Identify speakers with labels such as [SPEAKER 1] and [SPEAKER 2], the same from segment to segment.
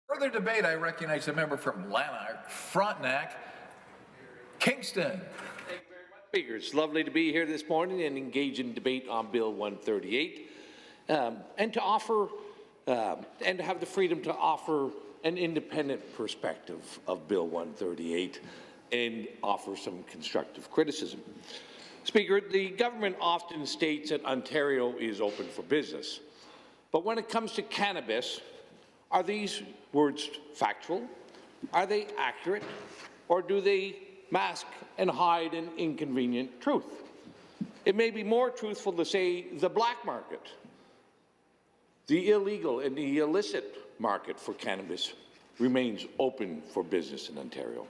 [SPEAKER 1] Further debate, I recognize the member from Lanark, Frontenac, Kingston.
[SPEAKER 2] Thank you very much, Speaker. It's lovely to be here this morning and engage in debate on Bill 138, and to offer and to have the freedom to offer an independent perspective of Bill 138 and offer some constructive criticism. Speaker, the government often states that Ontario is open for business, but when it comes to cannabis, are these words factual? Are they accurate? Or do they mask and hide an inconvenient truth? It may be more truthful to say the black market, the illegal and the illicit market for cannabis remains open for business in Ontario.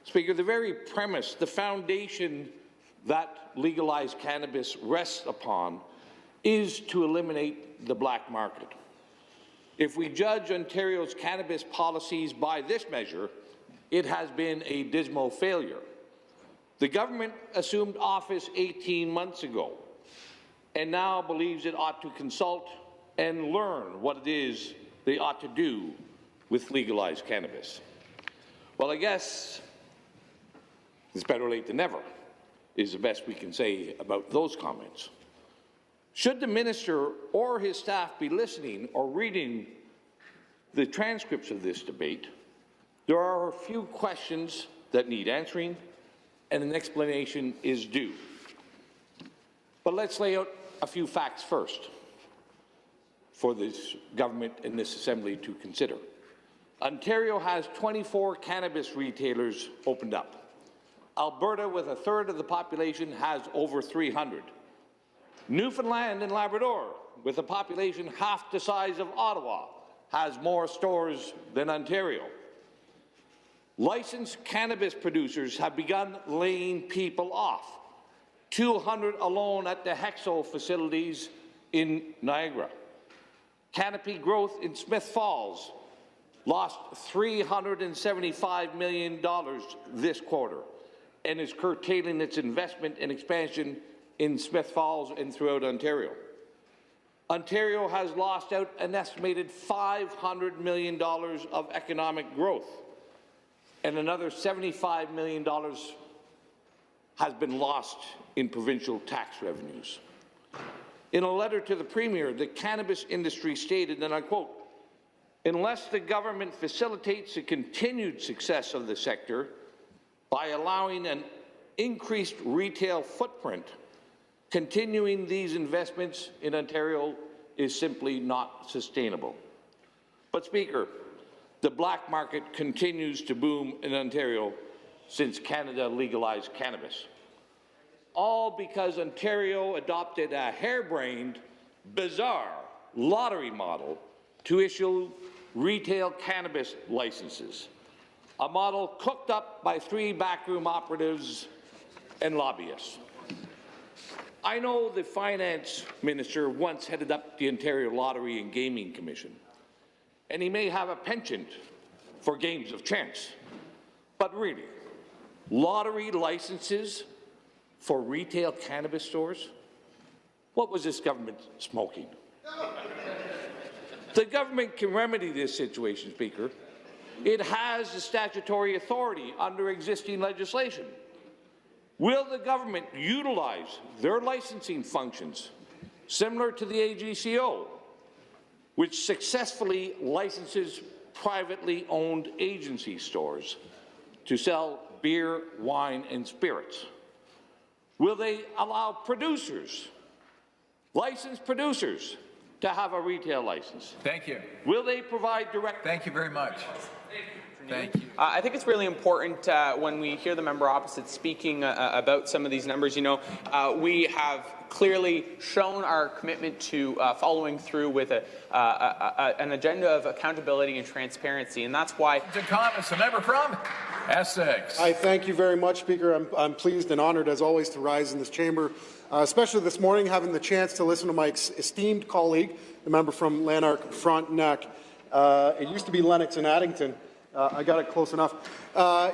[SPEAKER 2] Speaker, the very premise, the foundation that legalized cannabis rests upon is to eliminate the black market. If we judge Ontario's cannabis policies by this measure, it has been a dismal failure. The government assumed office 18 months ago and now believes it ought to consult and learn what it is they ought to do with legalized cannabis. Well, I guess it's better late than never, is the best we can say about those comments. Should the minister or his staff be listening or reading the transcripts of this debate, there are a few questions that need answering, and an explanation is due. But let's lay out a few facts first for this government and this Assembly to consider. Ontario has 24 cannabis retailers opened up. Alberta, with a third of the population, has over 300. Newfoundland and Labrador, with a population half the size of Ottawa, has more stores than Ontario. Licensed cannabis producers have begun laying people off, 200 alone at the Hexo facilities in Niagara. Canopy Growth in Smith Falls lost $375 million this quarter and is curtailing its investment and expansion in Smith Falls and throughout Ontario. Ontario has lost out an estimated $500 million of economic growth, and another $75 million has been lost in provincial tax revenues. In a letter to the Premier, the cannabis industry stated, and I quote, "Unless the government facilitates the continued success of the sector by allowing an increased retail footprint, continuing these investments in Ontario is simply not sustainable." But, Speaker, the black market continues to boom in Ontario since Canada legalized cannabis, all because Ontario adopted a harebrained, bizarre lottery model to issue retail cannabis licenses, a model cooked up by 3 backroom operatives and lobbyists. I know the finance minister once headed up the Ontario Lottery and Gaming Commission, and he may have a penchant for games of chance. But really, lottery licenses for retail cannabis stores? What was this government smoking? The government can remedy this situation, Speaker. It has the statutory authority under existing legislation. Will the government utilize their licensing functions, similar to the AGCO, which successfully licenses privately owned agency stores to sell beer, wine, and spirits? Will they allow producers, licensed producers, to have a retail license?
[SPEAKER 1] Thank you.
[SPEAKER 2] Will they provide direct...
[SPEAKER 1] Thank you very much. Thank you.
[SPEAKER 3] I think it's really important when we hear the member opposite speaking about some of these numbers. You know, we have clearly shown our commitment to following through with an agenda of accountability and transparency, and that's why.
[SPEAKER 1] Cannabis, a member from Essex.
[SPEAKER 4] I thank you very much, Speaker. I'm pleased and honoured, as always, to rise in this chamber, especially this morning, having the chance to listen to my esteemed colleague, the member from Lanark Frontenac. It used to be Lennox and Addington. I got it close enough.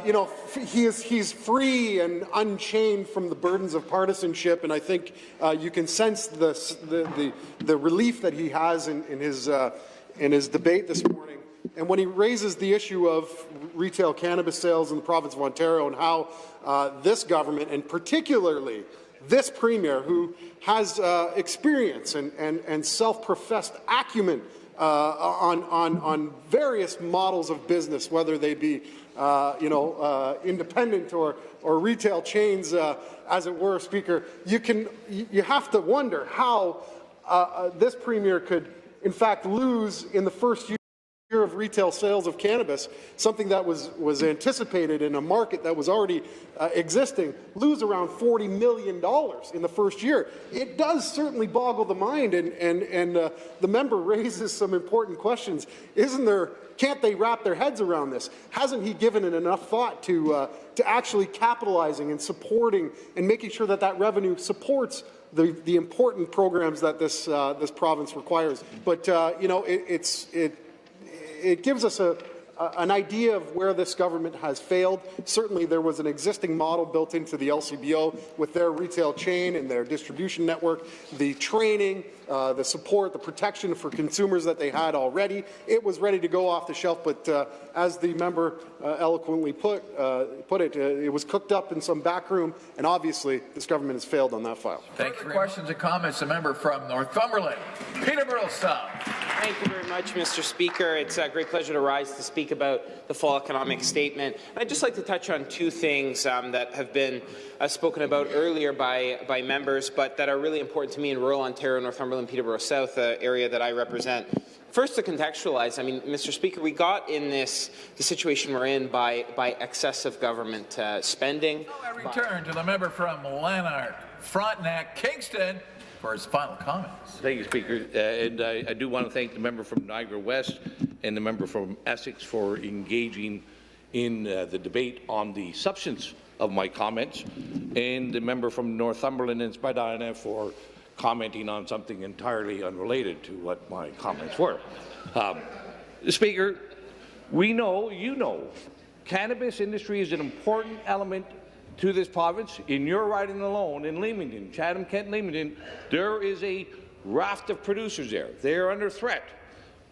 [SPEAKER 4] You know, he's free and unchained from the burdens of partisanship, and I think you can sense the relief that he has in his debate this morning. And when he raises the issue of retail cannabis sales in the province of Ontario and how this government, and particularly this premier, who has experience and self-professed acumen on various models of business, whether they be independent or retail chains, as it were, Speaker, you have to wonder how this premier could, in fact, lose in the first year of retail sales of cannabis, something that was anticipated in a market that was already existing, lose around $40 million in the first year. It does certainly boggle the mind, and the member raises some important questions. Can't they wrap their heads around this? Hasn't he given it enough thought to actually capitalizing and supporting and making sure that revenue supports the important programs that this province requires? But it gives us an idea of where this government has failed. Certainly there was an existing model built into the LCBO with their retail chain and their distribution network, the training, the support, the protection for consumers that they had already. It was ready to go off the shelf, but as the member eloquently put it, it was cooked up in some back room, and obviously this government has failed on that file.
[SPEAKER 1] Thank you. Questions and comments. The member from Northumberland, Peterborough South.
[SPEAKER 5] Thank you very much, Mr. Speaker. It's a great pleasure to rise to speak about the fall economic statement. I'd just like to touch on two things that have been spoken about earlier by members, but that are really important to me in rural Ontario, Northumberland, Peterborough South, the area that I represent. First, to contextualize, Mr. Speaker, we got in the situation we're in by excessive government spending.
[SPEAKER 1] I return to the member from Lanark, Frontenac, Kingston, for his final comments.
[SPEAKER 2] Thank you, Speaker. And I do want to thank the member from Niagara West and the member from Essex for engaging in the debate on the substance of my comments, and the member from Northumberland and Spadina for commenting on something entirely unrelated to what my comments were. Speaker, we know, cannabis industry is an important element to this province. In your riding alone, in Leamington, Chatham, Kent, Leamington, there is a raft of producers there. They are under threat.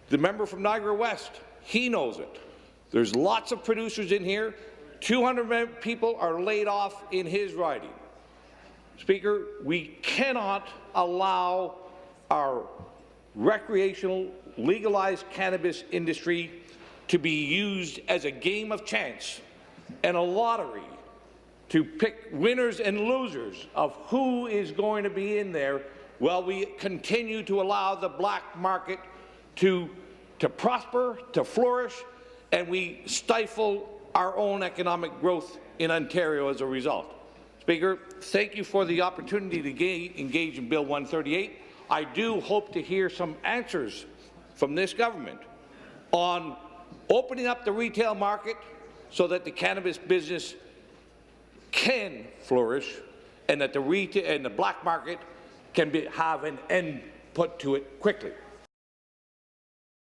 [SPEAKER 2] The member from Niagara West, he knows it. There's lots of producers in here. 200 people are laid off in his riding. Speaker, we cannot allow our recreational, legalized cannabis industry to be used as a game of chance and a lottery to pick winners and losers of who is going to be in there while we continue to allow the black market to prosper, to flourish, and we stifle our own economic growth in Ontario as a result. Speaker, thank you for the opportunity to engage in Bill 138. I do hope to hear some answers from this government on opening up the retail market so that the cannabis business can flourish and that the retail and the black market can have an end put to it quickly.